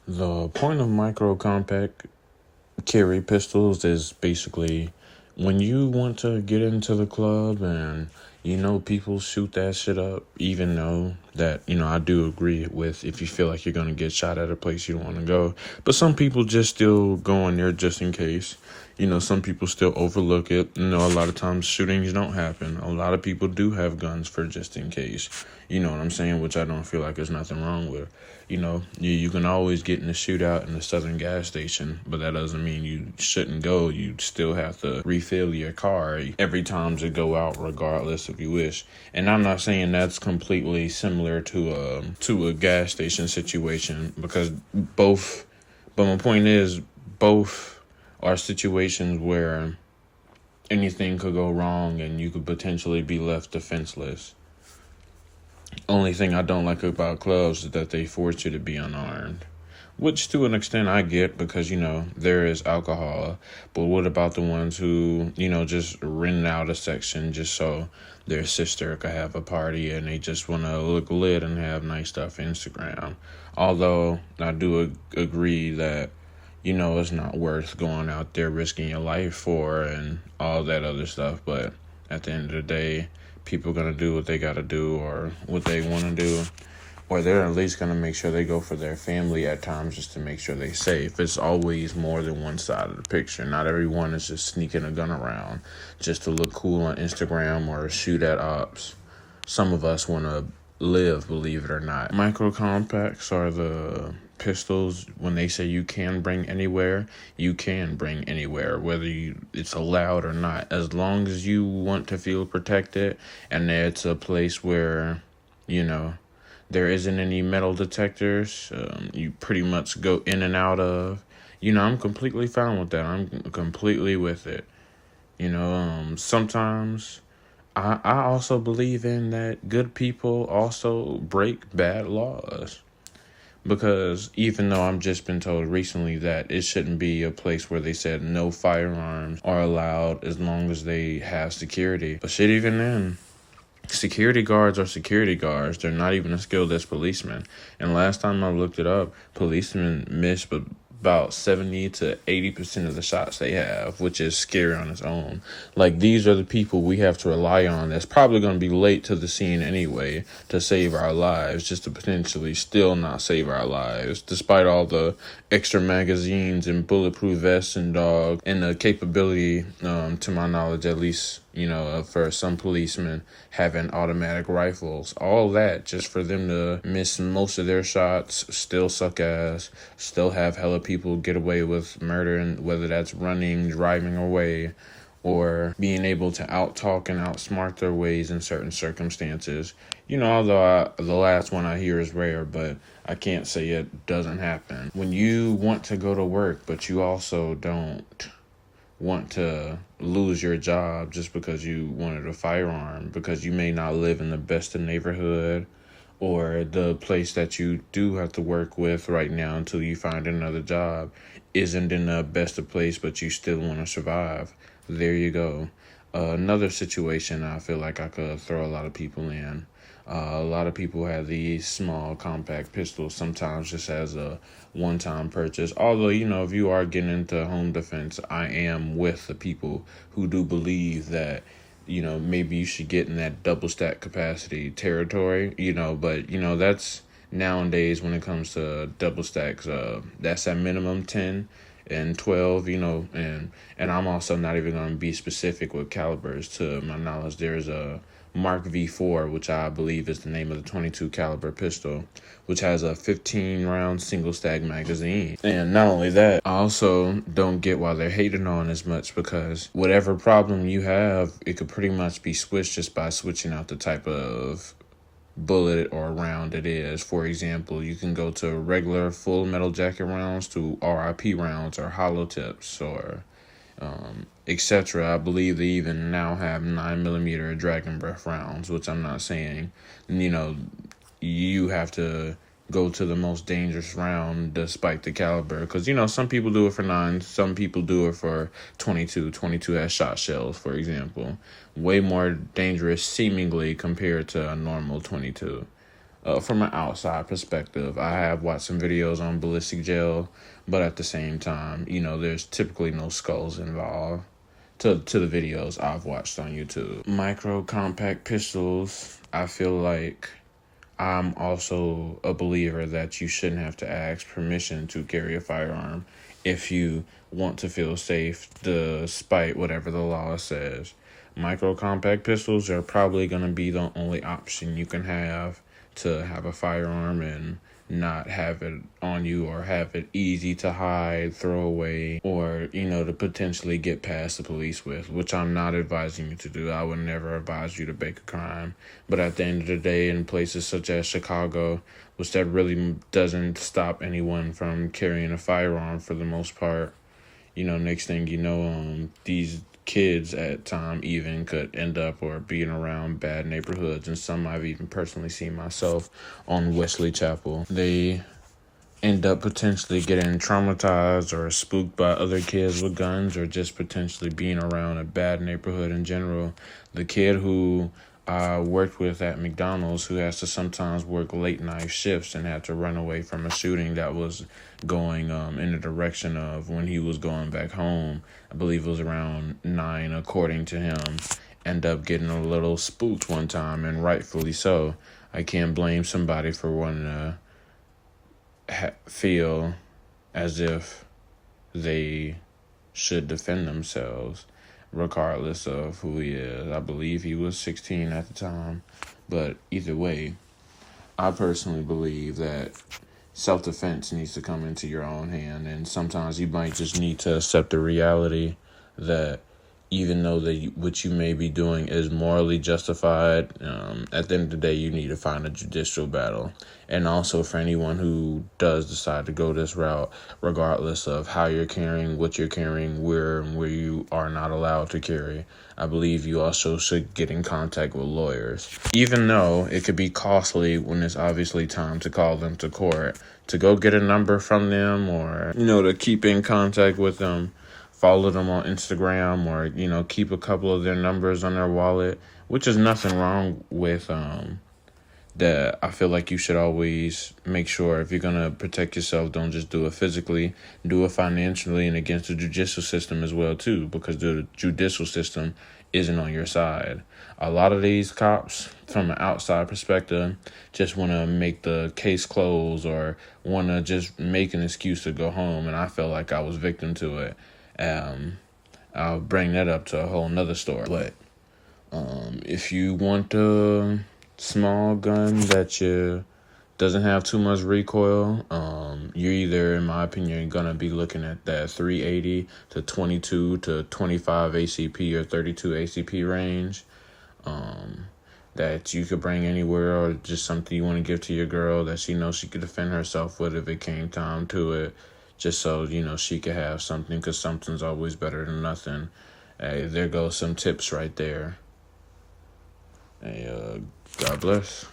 The point of micro compact carry pistols is basically when you want to get into the club and people shoot that shit up, even though that, I do agree with if you feel like you're going to get shot at a place you don't want to go. But some people just still go in there just in case. Some people still overlook it. A lot of times shootings don't happen. A lot of people do have guns for just in case. You know what I'm saying? Which I don't feel like there's nothing wrong with. You can always get in a shootout in the southern gas station, but that doesn't mean you shouldn't go. You still have to refill your car every time to go out, regardless if you wish. And I'm not saying that's completely similar to a gas station situation, because both. But my point is, both are situations where anything could go wrong and you could potentially be left defenseless. Only thing I don't like about clubs is that they force you to be unarmed. Which to an extent I get, because, there is alcohol. But what about the ones who, just rent out a section just so their sister could have a party and they just want to look lit and have nice stuff Instagram? Although I do agree that, it's not worth going out there risking your life for and all that other stuff. But at the end of the day, people going to do what they got to do or what they want to do. Or they're at least going to make sure they go for their family at times just to make sure they're safe. It's always more than one side of the picture. Not everyone is just sneaking a gun around just to look cool on Instagram or shoot at ops. Some of us want to live, believe it or not. Micro compacts are the pistols. When they say you can bring anywhere, you can bring anywhere, whether it's allowed or not. As long as you want to feel protected and it's a place where, there isn't any metal detectors, you pretty much go in and out of. I'm completely fine with that. I'm completely with it. Sometimes I also believe in that good people also break bad laws. Because even though I've just been told recently that it shouldn't be a place where they said no firearms are allowed as long as they have security. But shit, even then, security guards are security guards. They're not even as skilled as policemen. And last time I looked it up, policemen miss about 70 to 80% of the shots they have, which is scary on its own. Like, these are the people we have to rely on that's probably going to be late to the scene anyway to save our lives, just to potentially still not save our lives, despite all the extra magazines and bulletproof vests and the capability, to my knowledge at least, for some policemen having automatic rifles. All that just for them to miss most of their shots, still suck ass, still have hella people get away with murder, and whether that's running, driving away, or being able to out-talk and outsmart their ways in certain circumstances. Although the last one I hear is rare, but I can't say it doesn't happen. When you want to go to work, but you also don't want to lose your job just because you wanted a firearm, because you may not live in the best of neighborhood, or the place that you do have to work with right now until you find another job isn't in the best of place, but you still want to survive. There you go. Another situation I feel like I could throw a lot of people in. A lot of people have these small compact pistols, sometimes just as a one-time purchase. Although, if you are getting into home defense, I am with the people who do believe that, maybe you should get in that double stack capacity territory, but, that's nowadays when it comes to double stacks, that's at minimum 10 and 12, and I'm also not even going to be specific with calibers. To my knowledge, there's a Mark V4, which I believe is the name of the 22 caliber pistol, which has a 15 round single stack magazine. And not only that, I also don't get why they're hating on as much, because whatever problem you have, it could pretty much be switched just by switching out the type of bullet or round it is. For example, you can go to regular full metal jacket rounds to RIP rounds or hollow tips or etc. I believe they even now have 9mm Dragon Breath rounds, which I'm not saying, you have to go to the most dangerous round despite the caliber, because some people do it for 9, some people do it for 22 has shot shells, for example, way more dangerous seemingly compared to a normal 22. from an outside perspective. I have watched some videos on ballistic gel, but at the same time, there's typically no skulls involved to the videos I've watched on YouTube. Micro compact pistols, I feel like I'm also a believer that you shouldn't have to ask permission to carry a firearm if you want to feel safe, despite whatever the law says. Micro compact pistols are probably going to be the only option you can have to have a firearm and not have it on you, or have it easy to hide, throw away, or, to potentially get past the police with, which I'm not advising you to do. I would never advise you to make a crime. But at the end of the day, in places such as Chicago, which that really doesn't stop anyone from carrying a firearm for the most part, next thing you know, these kids at time even could end up or being around bad neighborhoods, and some I've even personally seen myself on Wesley Chapel. They end up potentially getting traumatized or spooked by other kids with guns, or just potentially being around a bad neighborhood in general. The kid who I worked with at McDonald's, who has to sometimes work late night shifts and had to run away from a shooting that was going in the direction of when he was going back home. I believe it was around 9, according to him. End up getting a little spooked one time, and rightfully so. I can't blame somebody for wanting to feel as if they should defend themselves, regardless of who he is. I believe he was 16 at the time. But either way, I personally believe that self-defense needs to come into your own hand, and sometimes you might just need to accept the reality that even though what you may be doing is morally justified, at the end of the day, you need to find a judicial battle. And also for anyone who does decide to go this route, regardless of how you're carrying, what you're carrying, where you are not allowed to carry, I believe you also should get in contact with lawyers. Even though it could be costly when it's obviously time to call them to court, to go get a number from them, or, to keep in contact with them. Follow them on Instagram, or, keep a couple of their numbers on their wallet, which is nothing wrong with that. I feel like you should always make sure, if you're going to protect yourself, don't just do it physically, do it financially, and against the judicial system as well, too, because the judicial system isn't on your side. A lot of these cops, from an outside perspective, just want to make the case close, or want to just make an excuse to go home, and I felt like I was victim to it. I'll bring that up to a whole nother story. But if you want a small gun that doesn't have too much recoil, you're either, in my opinion, gonna be looking at that 380 to 22 to 25 ACP or 32 ACP range. That you could bring anywhere, or just something you want to give to your girl that she knows she could defend herself with if it came time to it. Just so, she could have something, because something's always better than nothing. Hey, there goes some tips right there. Hey, God bless.